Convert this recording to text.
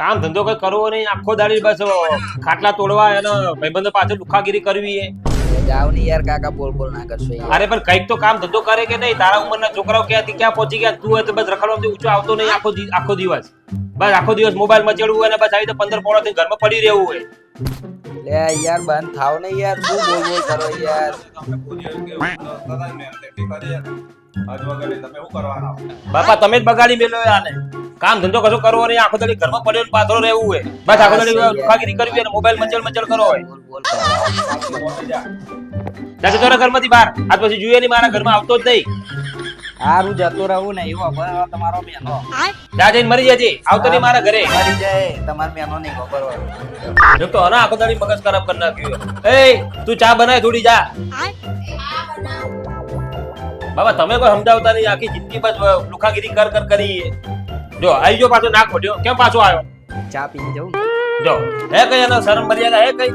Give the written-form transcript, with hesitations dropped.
કામ ધંધો કઈ કરવો નહીં, આખો દાડી બસ ખાટલા તોડવા અને ભાઈબંધો પાછળ લુખાગીરી કરવી હે. જાવ ને યાર કાકા, બોલ ના કરશો યાર. અરે પણ કઈક તો કામ ધંધો કરે કે નહીં? તારા ઉંમરના છોકરાઓ ક્યાંથી ક્યાં પહોંચી ગયા, તું હોય તો બસ રખડવાથી ઊંચો આવતો નહીં આખો દિવસ. બસ આખો દિવસ મોબાઈલ મચેડવું અને બસ આવી તો 15 પોણા થી ઘરમાં પડી રહેવું હોય. લે યાર બંધ થાવ ને યાર, શું બોલ કરો યાર. બાપા તમે જ બગાડી મેલો આને. કામ ધંધો કશો કરવો નહીં, આખો દાડી ઘરમાં પડ્યો ને પાથરો રહેવું હોય. બસ આખો દાડી લુખાગીરી કરવી અને મોબાઈલ મચેડ કરો હોય. બોલ જાતે તારા ઘરમાંથી બહાર આજ પછી જોઈએ નહીં, મારા ઘરમાં આવતો જ નહીં. હારું જતો રહું ને એવો હવે તમારો મેનો જા જઈને મરી જજે, આવતો નહીં મારા ઘરે. મરી જાય તમારો મેનો નહીં ખબર હોય. જો તો આના આખો દાડી મગજ ખરાબ કરી નાખ્યું. એ તું ચા બનાય થોડી, જા. બાબા તમે કોઈ સમજાવતા નહીં, આખી જિંદગી બસ લુખાગીરી કર કરી. જો આવી જો પાછો નાક ફોડ્યો, કેમ પાછો આવ્યો? ચા પીને જવું. જો હે કઈ એનો શરમ મર્યાદા હે કઈ?